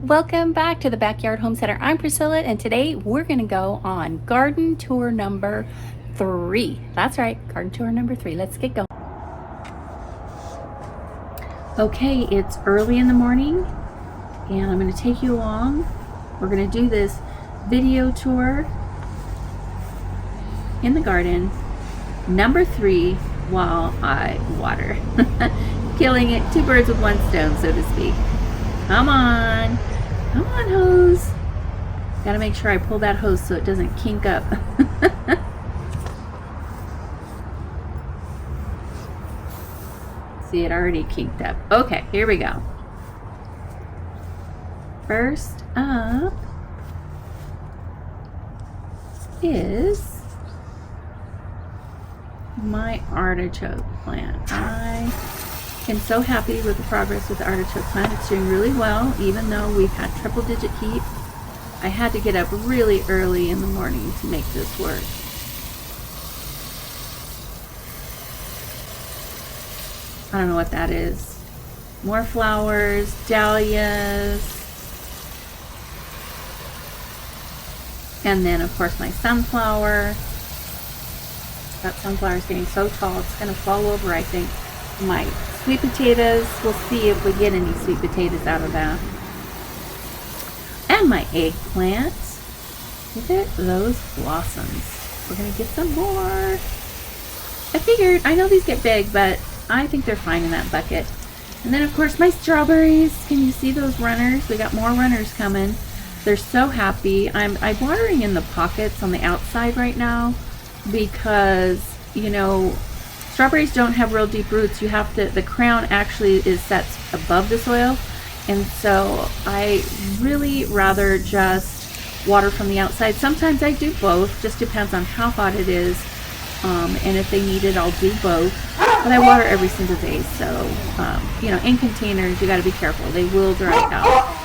Welcome back to the Backyard Home Center. I'm Priscilla, and today we're going to go on garden tour number 3. That's right, garden tour number 3. Let's get going. Okay, it's early in the morning, and I'm going to take you along. We're going to do this video tour in the garden, number 3, while I water. Killing it, 2 birds with 1 stone, so to speak. Come on. Come on, hose. Gotta make sure I pull that hose so it doesn't kink up. See, it already kinked up. Okay, here we go. First up is my artichoke plant. I am so happy with the progress with the artichoke plant. It's doing really well, even though we've had triple-digit heat. I had to get up really early in the morning to make this work. I don't know what that is. More flowers, dahlias, and then of course my sunflower. That sunflower is getting so tall it's going to fall over, I think. My sweet potatoes, we'll see if we get any sweet potatoes out of that. And my eggplant. Look at those blossoms. We're going to get some more. I figured, I know these get big, but I think they're fine in that bucket. And then of course my strawberries. Can you see those runners? We got more runners coming. They're so happy. I'm watering in the pockets on the outside right now because, you know, strawberries don't have real deep roots. You have to, the crown actually is set above the soil, and so I really rather just water from the outside. Sometimes I do both, just depends on how hot it is, and if they need it I'll do both, but I water every single day. So you know, in containers you got to be careful, they will dry out.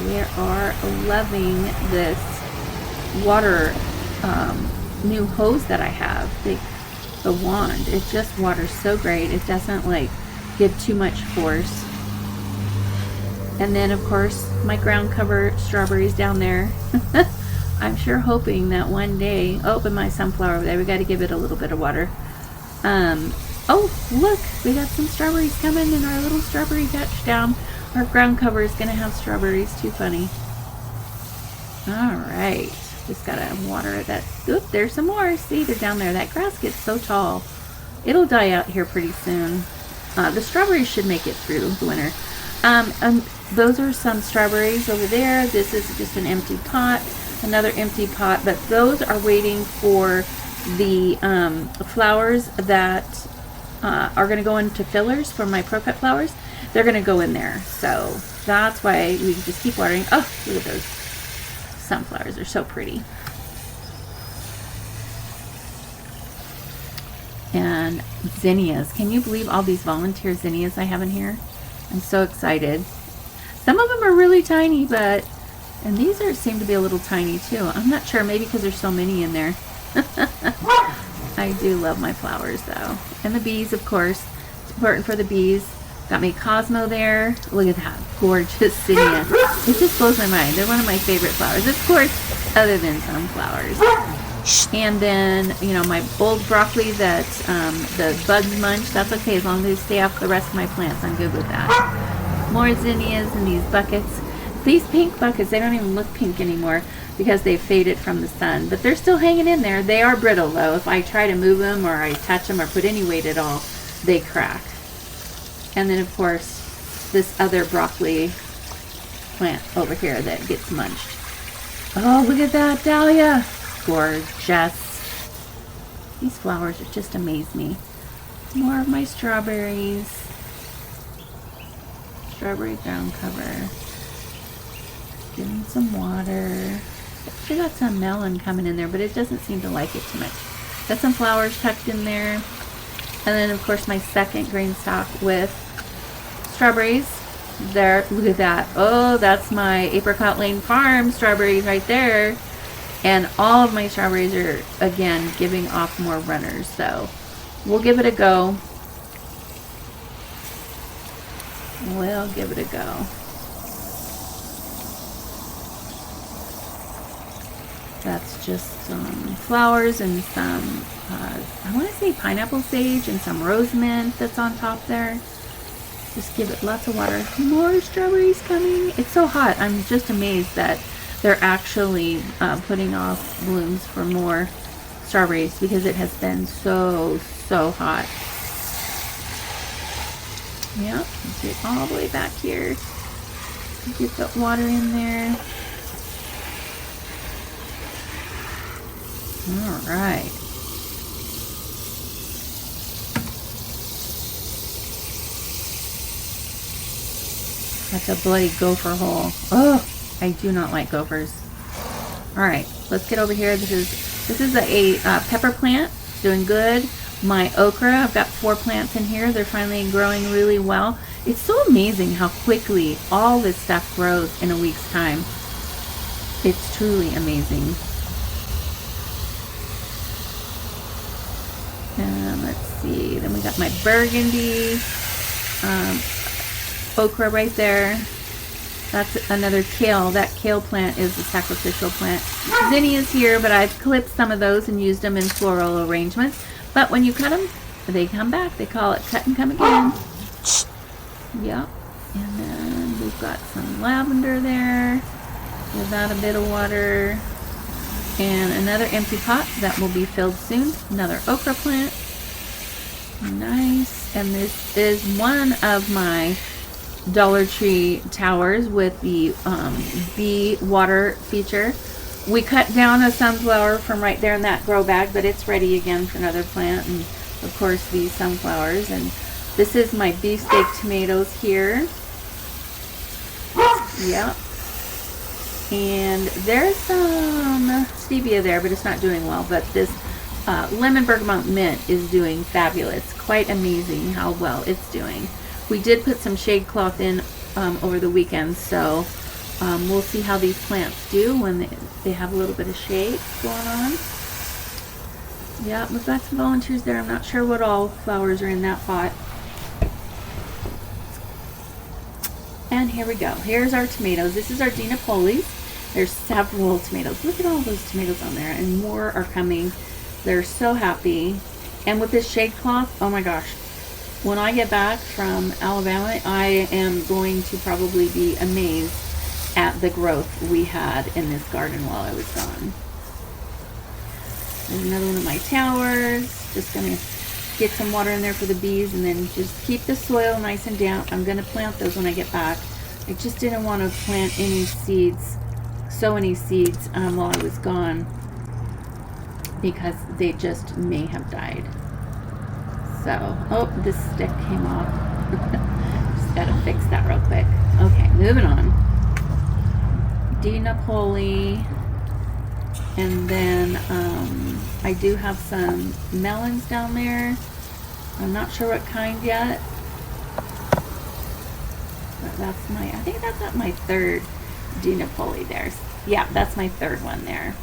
We are loving this water new hose that I have, the wand. It just waters so great. It doesn't like give too much force. And then of course my ground cover strawberries down there. I'm sure hoping that one day, open my sunflower over there, we got to give it a little bit of water. Oh look, we got some strawberries coming in our little strawberry touchdown. Our ground cover is gonna have strawberries. Too funny. All right, just gotta water that. Oop, there's some more. See, they're down there. That grass gets so tall. It'll die out here pretty soon. The strawberries should make it through the winter. Those are some strawberries over there. This is just an empty pot, another empty pot, but those are waiting for the flowers that are gonna go into fillers for my Pro Cut flowers. They're gonna go in there, so that's why we just keep watering. Oh, look at those sunflowers, are so pretty. And zinnias. Can you believe all these volunteer zinnias I have in here? I'm so excited. Some of them are really tiny, but, and these are seem to be a little tiny too. I'm not sure, maybe because there's so many in there. I do love my flowers though. And the bees, of course. It's important for the bees. Got my Cosmo there. Look at that gorgeous zinnia. It just blows my mind. They're one of my favorite flowers, of course, other than sunflowers. And then, you know, my old broccoli that the bugs munch. That's okay as long as they stay off the rest of my plants. I'm good with that. More zinnias in these buckets. These pink buckets, they don't even look pink anymore because they've faded from the sun, but they're still hanging in there. They are brittle though. If I try to move them or I touch them or put any weight at all, they crack. And then of course this other broccoli plant over here that gets munched. Oh, look at that dahlia. Gorgeous. These flowers just amaze me. More of my strawberries. Strawberry ground cover. Give them some water. We got some melon coming in there, but it doesn't seem to like it too much. Got some flowers tucked in there. And then of course my second grain stock with strawberries. There, look at that. Oh, that's my Apricot Lane Farm strawberries right there. And all of my strawberries are, again, giving off more runners. So we'll give it a go. we'll give it a go. That's just some flowers and some, I want to say pineapple sage and some rose mint that's on top there. Just give it lots of water. More strawberries coming. It's so hot. I'm just amazed that they're actually putting off blooms for more strawberries because it has been so hot. Yep, get all the way back here. Get the water in there. All right. That's a bloody gopher hole. Oh, I do not like gophers. All right, let's get over here. This is a pepper plant. It's doing good. My okra, I've got 4 plants in here. They're finally growing really well. It's so amazing how quickly all this stuff grows in a week's time. It's truly amazing. And let's see, then we got my burgundy okra right there. That's another kale. That kale plant is a sacrificial plant. Zinnias here, but I've clipped some of those and used them in floral arrangements. But when you cut them, they come back. They call it cut and come again. Yep. And then we've got some lavender there. Give that a bit of water. And another empty pot that will be filled soon. Another okra plant. Nice. And this is one of my Dollar Tree towers with the bee water feature. We cut down a sunflower from right there in that grow bag, but it's ready again for another plant. And of course these sunflowers. And this is my beefsteak tomatoes here. Yep. And there's some stevia there, but it's not doing well. But this lemon bergamot mint is doing fabulous. Quite amazing how well it's doing. We did put some shade cloth in over the weekend, so we'll see how these plants do when they have a little bit of shade going on. Yeah, we've got some volunteers there. I'm not sure what all flowers are in that pot. And here we go. Here's our tomatoes. This is our Dina Poli's. There's several tomatoes. Look at all those tomatoes on there, and more are coming. They're so happy. And with this shade cloth, oh my gosh. When I get back from Alabama, I am going to probably be amazed at the growth we had in this garden while I was gone. There's another one of my towers. Just going to get some water in there for the bees and then just keep the soil nice and damp. I'm going to plant those when I get back. I just didn't want to plant any seeds, sow any seeds while I was gone because they just may have died. So, oh, this stick came off. Just gotta fix that real quick. Okay, moving on. Dina Poli. And then I do have some melons down there. I'm not sure what kind yet. But that's my, I think that's at my 3rd Dina Poli there. Yeah, that's my 3rd one there.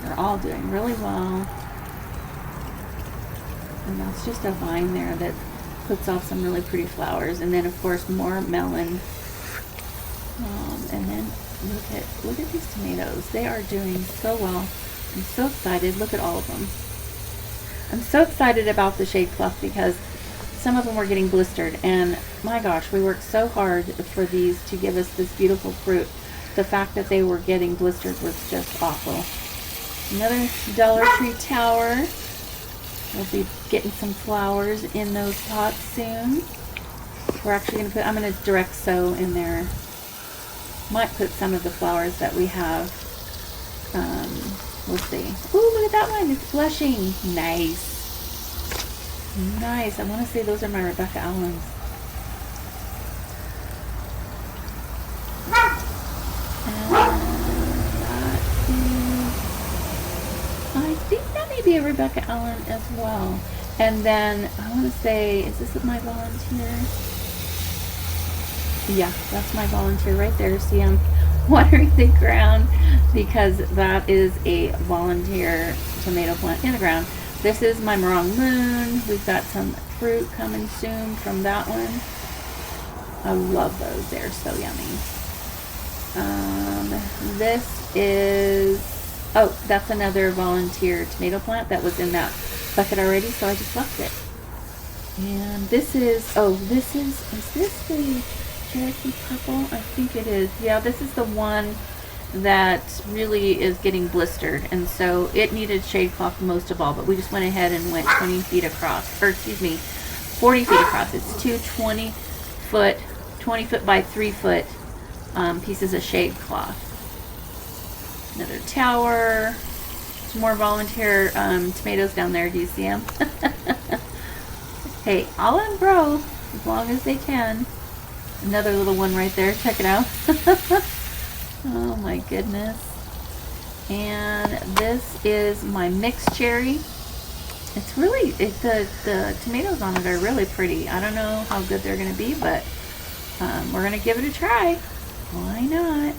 They're all doing really well. And that's just a vine there that puts off some really pretty flowers. And then of course more melon. And then look at these tomatoes. They are doing so well. I'm so excited. Look at all of them. I'm so excited about the shade cloth because some of them were getting blistered. And my gosh, we worked so hard for these to give us this beautiful fruit. The fact that they were getting blistered was just awful. Another Dollar Tree tower. We'll be getting some flowers in those pots soon. We're actually going to put, I'm going to direct sow in there. Might put some of the flowers that we have. We'll see. Ooh, look at that one. It's blushing. Nice. Nice. I want to say those are my Rebecca Allens. A Rebecca Allen as well. And then I want to say, is this my volunteer? Yeah, that's my volunteer right there. See, I'm watering the ground because that is a volunteer tomato plant in the ground. This is my Meringue Moon. We've got some fruit coming soon from that one. I love those. They're so yummy. This is, oh, that's another volunteer tomato plant that was in that bucket already, so I just left it. And this is, oh, is this the Cherokee Purple? I think it is. Yeah, this is the one that really is getting blistered, and so it needed shade cloth most of all, but we just went ahead and went 20 feet across, or excuse me, 40 feet across. It's two 20 foot by 3 foot pieces of shade cloth. Another tower. Some more volunteer tomatoes down there. Do you see them? Hey, I'll let them grow as long as they can. Another little one right there. Check it out. Oh my goodness. And this is my mixed cherry. It's really, the tomatoes on it are really pretty. I don't know how good they're going to be, but we're going to give it a try. Why not?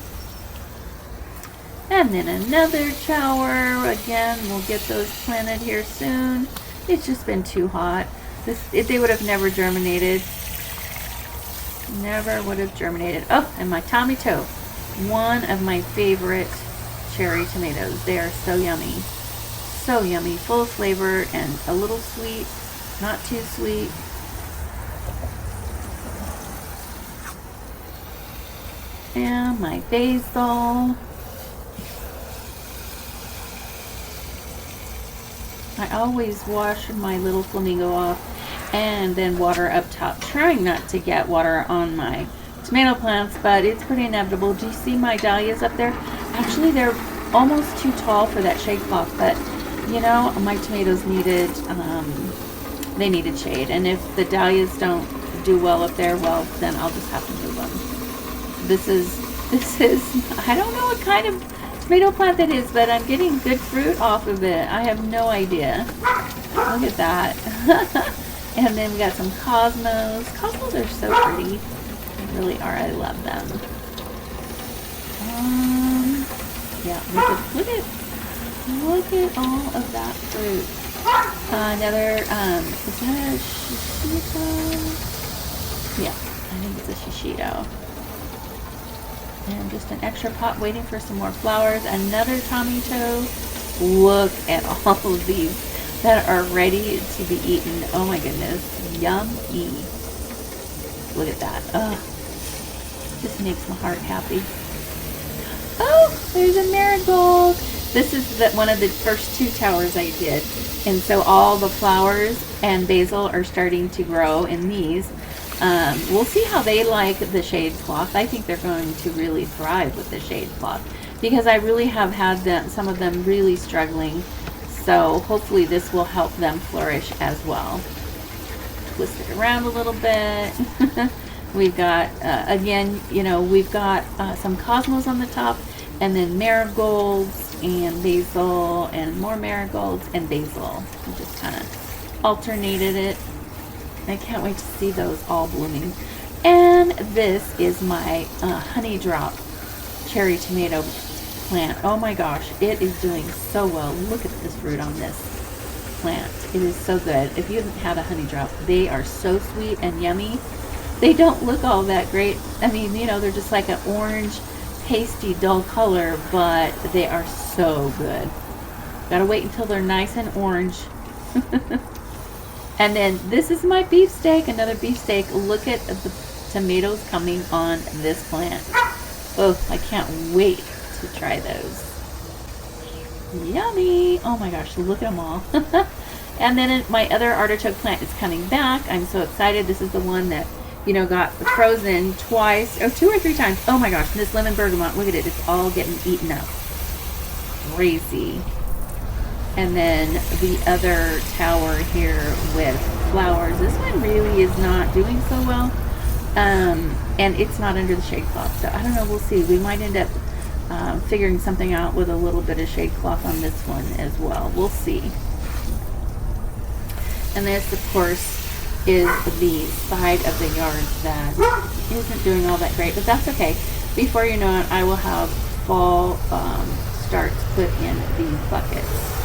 And then another tower. Again, we'll get those planted here soon. It's just been too hot. They would have never germinated. Never would have germinated. Oh, and my Tommy Toe. One of my favorite cherry tomatoes. They are so yummy. So yummy. Full of flavor and a little sweet. Not too sweet. And my basil. I always wash my little flamingo off and then water up top, trying not to get water on my tomato plants, but it's pretty inevitable. Do you see my dahlias up there? Actually, they're almost too tall for that shade cloth, but you know, my tomatoes needed, they needed shade, and if the dahlias don't do well up there, well, then I'll just have to move them. This is, I don't know what kind of tomato plant that is, but I'm getting good fruit off of it. I have no idea. Look at that. And then we got some cosmos. Cosmos are so pretty. They really are. I love them. Yeah, look at all of that fruit. Another, is that a shishito? Yeah, I think it's a shishito. And just an extra pot waiting for some more flowers. Another Tommy Toe. Look at all of these that are ready to be eaten. Oh my goodness. Yummy. Look at that. Oh, this makes my heart happy. Oh, there's a marigold. This is one of the first two towers I did. And so all the flowers and basil are starting to grow in these. We'll see how they like the shade cloth. I think they're going to really thrive with the shade cloth because I really have had some of them really struggling. So hopefully this will help them flourish as well. Twist it around a little bit. We've got, again, you know, we've got some cosmos on the top and then marigolds and basil and more marigolds and basil. We just kind of alternated it. I can't wait to see those all blooming. And this is my honey drop cherry tomato plant. Oh my gosh, it is doing so well. Look at this fruit on this plant. It is so good. If you haven't had a honey drop, they are so sweet and yummy. They don't look all that great. I mean, you know, they're just like an orange, pasty, dull color, but they are so good. Gotta wait until they're nice and orange. And then this is my beefsteak, another beefsteak. Look at the tomatoes coming on this plant. Oh, I can't wait to try those. Yummy. Oh my gosh, look at them all. And then my other artichoke plant is coming back. I'm so excited. This is the one that, you know, got frozen twice, or 2 or 3 times. Oh my gosh, this lemon bergamot, look at it. It's all getting eaten up. Crazy. And then the other tower here with flowers. This one really is not doing so well. And it's not under the shade cloth. So I don't know, we'll see. We might end up figuring something out with a little bit of shade cloth on this one as well. We'll see. And this, of course, is the side of the yard that isn't doing all that great, but that's okay. Before you know it, I will have fall starts put in these buckets.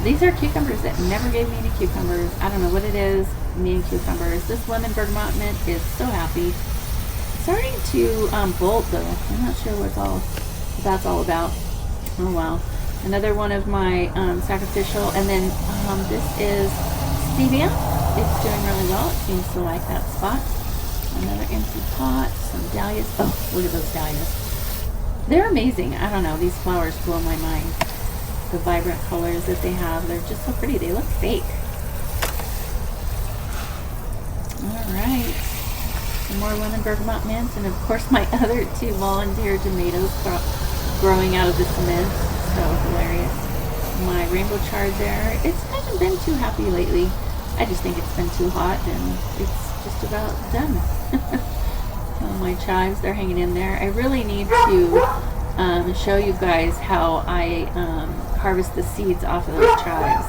These are cucumbers that never gave me any cucumbers. I don't know what it is, me and cucumbers. This lemon bergamot mint is so happy. It's starting to bolt though. I'm not sure what that's all about. Oh wow. Another one of my sacrificial, and then this is stevia. It's doing really well. It seems to like that spot. Another empty pot, some dahlias. Oh, look at those dahlias. They're amazing. I don't know. These flowers blow my mind. The vibrant colors that they have, they're just so pretty. They look fake. Alright. Some more lemon bergamot mints, and of course my other 2 volunteer tomatoes growing out of the cement. So hilarious. My rainbow chard there. It hasn't been too happy lately. I just think it's been too hot and it's just about done. My chives, they're hanging in there. I really need to show you guys how I harvest the seeds off of those chives.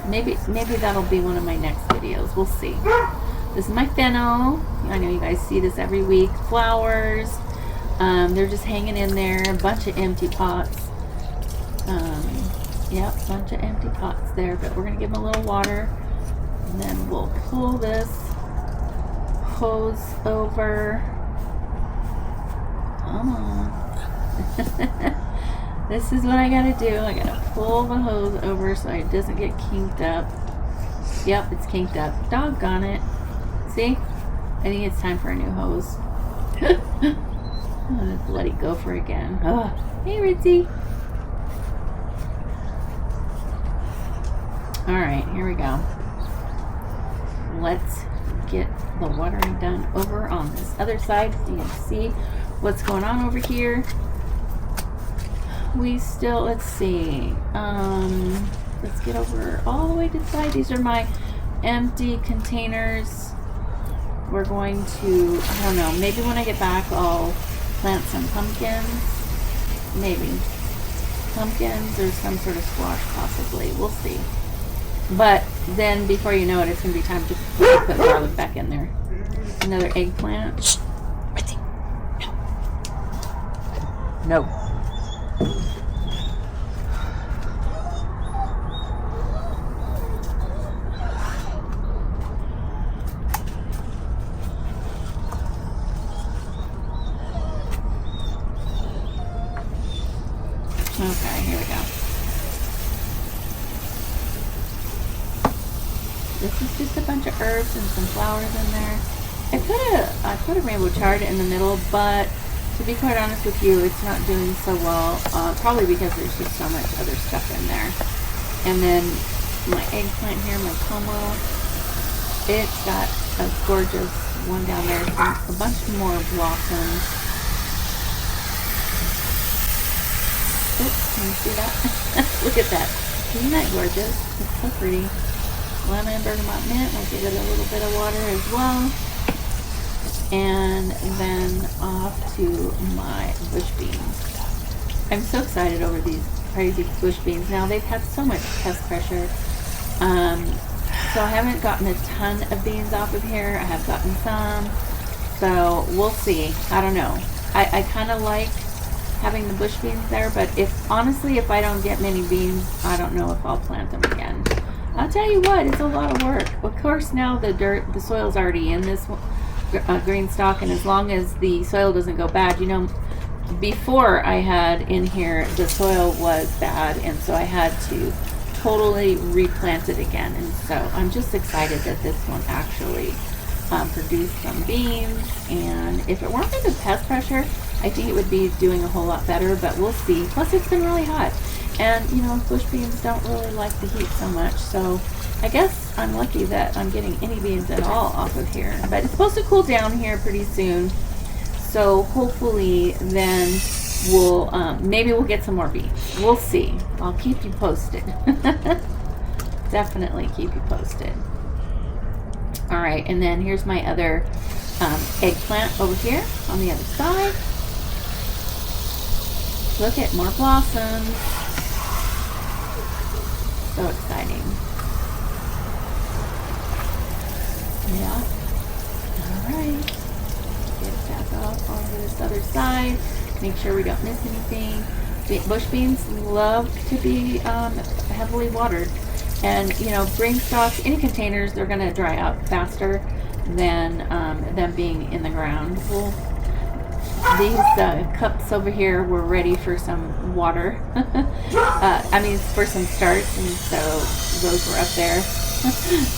Maybe that'll be one of my next videos. We'll see. This is my fennel. I know you guys see this every week. Flowers. They're just hanging in there. A bunch of empty pots. Yep, a bunch of empty pots there. But we're going to give them a little water. And then we'll pull this hose over. Come on. This is what I gotta do. I gotta pull the hose over so it doesn't get kinked up. Yep, it's kinked up. Doggone it. See? I think it's time for a new hose. Oh, bloody gopher again. Oh, hey Ritzy. Alright, here we go. Let's get the watering done over on this other side so you can see what's going on over here. We still, let's see, let's get over all the way to the side. These are my empty containers. We're going to, I don't know, maybe when I get back I'll plant some pumpkins, maybe pumpkins or some sort of squash possibly. We'll see. But then before you know it, it's going to be time to put garlic back in there. Another eggplant. No. Okay, here we go. This is just a bunch of herbs and some flowers in there. I put a rainbow chard in the middle, but to be quite honest with you, it's not doing so well. Probably because there's just so much other stuff in there. And then my eggplant here, my como, it's got a gorgeous one down there. A bunch more blossoms. Oops, can you see that? Look at that. Isn't that gorgeous? It's so pretty. Lemon bergamot mint. We'll give it a little bit of water as well. And then off to my bush beans. I'm so excited over these crazy bush beans. Now they've had so much pest pressure. So I haven't gotten a ton of beans off of here. I have gotten some. So we'll see. I don't know. I kind of like having the bush beans there, but honestly, if I don't get many beans, I don't know if I'll plant them again. I'll tell you what, it's a lot of work. Of course, now the soil's already in this green stalk, and as long as the soil doesn't go bad, you know, before I had in here, the soil was bad, and so I had to totally replant it again. And so I'm just excited that this one actually produced some beans, and if it weren't for the pest pressure, I think it would be doing a whole lot better, but we'll see. Plus, it's been really hot. And, you know, bush beans don't really like the heat so much, so I guess I'm lucky that I'm getting any beans at all off of here. But it's supposed to cool down here pretty soon, so hopefully then we'll, maybe we'll get some more beans. We'll see. I'll keep you posted. Definitely keep you posted. All right, and then here's my other eggplant over here on the other side. Look at more blossoms. So exciting. Yeah. Alright. Get that off onto this other side. Make sure we don't miss anything. Bush beans love to be heavily watered. And, you know, grain stalks, any containers, they're going to dry out faster than them being in the ground. Well, these cups over here were ready for some water. I mean, for some starts, and so those were up there.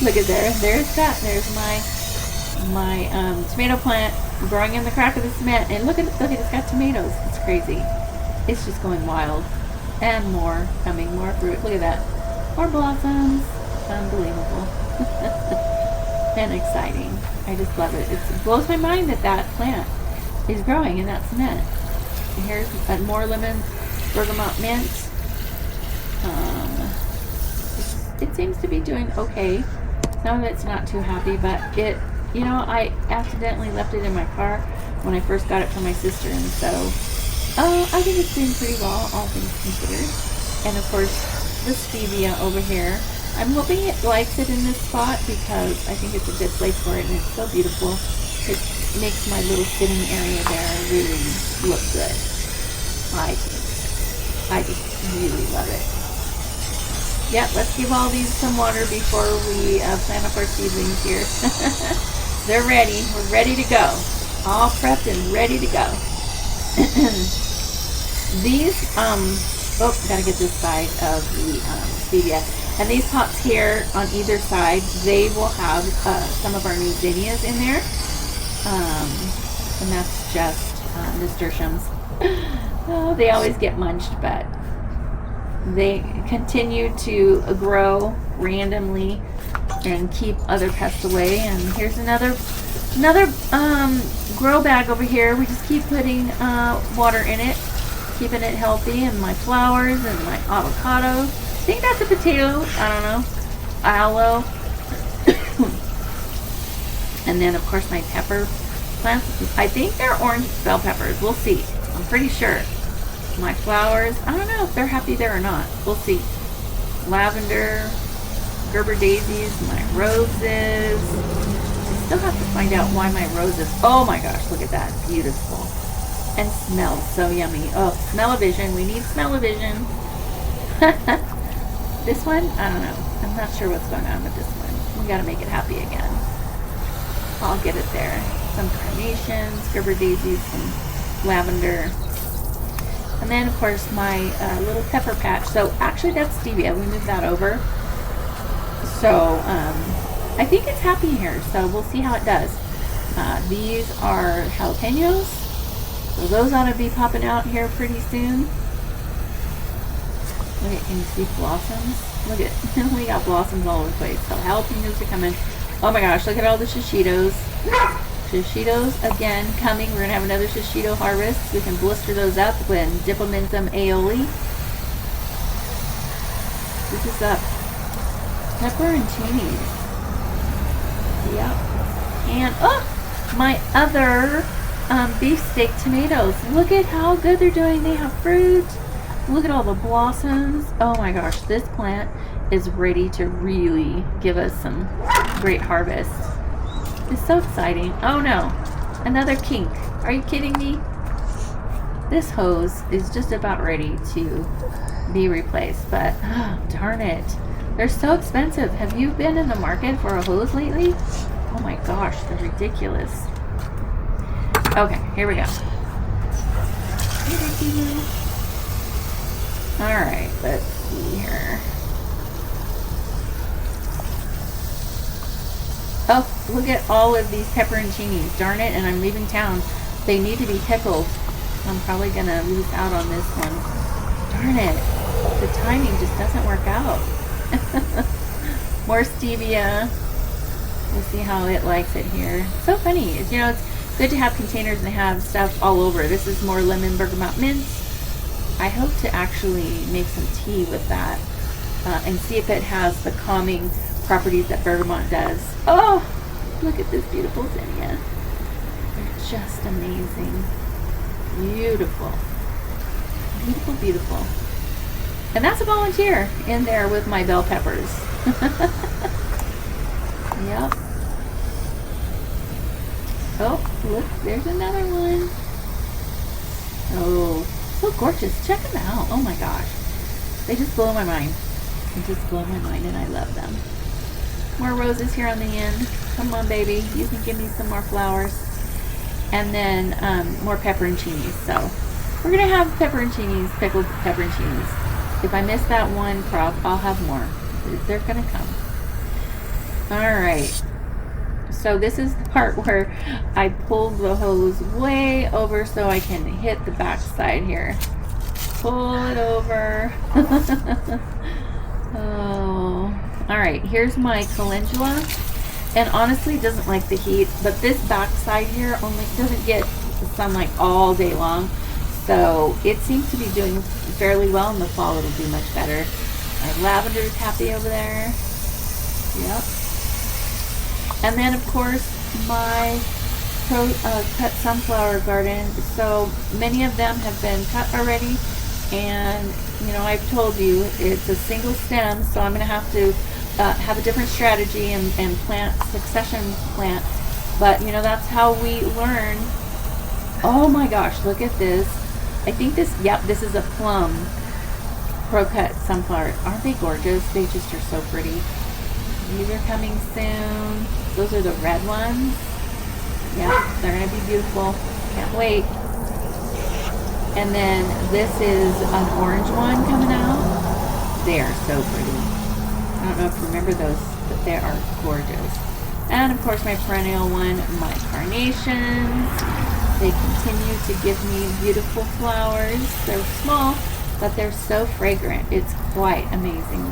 Look at there. There's that. There's my tomato plant growing in the crack of the cement. And look at it's got tomatoes. It's crazy. It's just going wild. And more coming, more fruit. Look at that. More blossoms. Unbelievable. And exciting. I just love it. It blows my mind that that plant is growing in that cement. And here's more lemon bergamot mint. It seems to be doing okay. Some of it's not too happy, but it, you know, I accidentally left it in my car when I first got it from my sister, and so I think it's doing pretty well, all things considered. And of course, the stevia over here. I'm hoping it likes it in this spot because I think it's a good place for it, and it's so beautiful. It makes my little sitting area there really look good. I just really love it. Yep, let's give all these some water before we plant up our seedlings here. They're ready. We're ready to go. All prepped and ready to go. These, gotta get this side of the stevia. And these pots here on either side, they will have some of our new zinnias in there. And that's just nasturtiums. Oh, they always get munched, but they continue to grow randomly and keep other pests away. And here's another grow bag over here. We just keep putting water in it, keeping it healthy. And my flowers and my avocados. I think that's a potato. I don't know. Aloe. And then of course my pepper plants. I think they're orange bell peppers. We'll see. I'm pretty sure. My flowers, I don't know if they're happy there or not. We'll see. Lavender, Gerber daisies, my roses. I still have to find out why my roses. Oh my gosh, look at that. Beautiful. And smells so yummy. Oh, smell-o-vision. We need smell-o-vision. This one, I don't know. I'm not sure what's going on with this one. We gotta make it happy again. I'll get it there. Some carnations, Gerber daisies, some lavender. And then, of course, my little pepper patch. So, actually, that's stevia. We moved that over. So, I think it's happy here. So, we'll see how it does. These are jalapenos. So, those ought to be popping out here pretty soon. Look at, can you see blossoms? Look at, we got blossoms all over the place. So, jalapenos are coming. Oh my gosh, look at all the shishitos. Shishitos again coming. We're gonna have another shishito harvest. We can blister those up and dip them in some aioli. This is up. Pepperoncinis. Yep. And oh, my other beefsteak tomatoes. Look at how good they're doing. They have fruit. Look at all the blossoms. Oh my gosh, this plant is ready to really give us some great harvest. It's so exciting. Oh no, another kink. Are you kidding me? This hose is just about ready to be replaced, but oh, darn it. They're so expensive. Have you been in the market for a hose lately? Oh my gosh, they're ridiculous. Okay, here we go. Alright, let's see here. Oh, look at all of these pepperoncinis. Darn it, and I'm leaving town. They need to be pickled. I'm probably going to lose out on this one. Darn it. The timing just doesn't work out. More stevia. We'll see how it likes it here. So funny. You know, it's good to have containers and have stuff all over. This is more lemon bergamot mint. I hope to actually make some tea with that and see if it has the calming properties that bergamot does. Oh, look at this beautiful zinnia. They're just amazing. Beautiful. Beautiful, beautiful. And that's a volunteer in there with my bell peppers. Yep. Oh, look, there's another one. Oh, so gorgeous. Check them out. Oh my gosh. They just blow my mind. and just blow my mind, and I love them. More roses here on the end. Come on, baby. You can give me some more flowers. And then more pepperoncinis. So we're going to have pepperoncinis, pickled pepperoncinis. If I miss that one crop, I'll have more. They're going to come. All right. So this is the part where I pulled the hose way over so I can hit the back side here. Pull it over. Oh. All right, here's my calendula, and honestly it doesn't like the heat, but this back side here only doesn't get the sunlight all day long, so it seems to be doing fairly well. In the fall it'll do much better. My lavender is happy over there. Yep. And then of course my cut sunflower garden. So many of them have been cut already, and you know, I've told you it's a single stem, so I'm going to have to have a different strategy and plant succession plant. But you know, that's how we learn. Oh my gosh, look at this. I think this, yep, this is a plum pro-cut sunflower. Aren't they gorgeous? They just are so pretty. These are coming soon. Those are the red ones. Yeah, they're going to be beautiful. Can't wait. And then this is an orange one coming out. They are so pretty. I don't know if you remember those, but they are gorgeous. And of course my perennial one, my carnations. They continue to give me beautiful flowers. They're small, but they're so fragrant. It's quite amazing.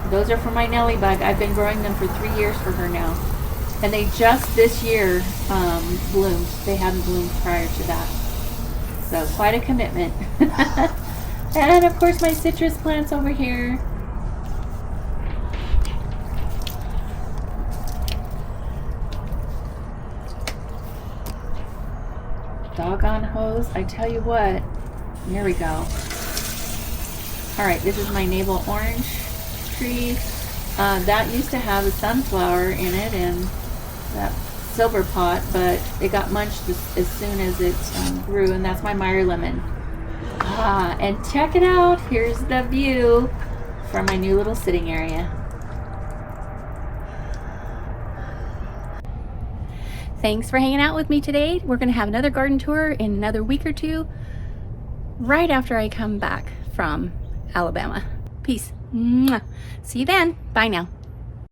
Those are for my Nellie bug. I've been growing them for 3 years for her now. And they just this year bloomed. They hadn't bloomed prior to that. So quite a commitment. And of course my citrus plants over here. Doggone hose, I tell you what. There we go. Alright, this is my navel orange tree. That used to have a sunflower in it and that silver pot, but it got munched as soon as it grew, and that's my Meyer lemon. And check it out. Here's the view from my new little sitting area. Thanks for hanging out with me today. We're going to have another garden tour in another week or two, right after I come back from Alabama. Peace. Mwah. See you then. Bye now.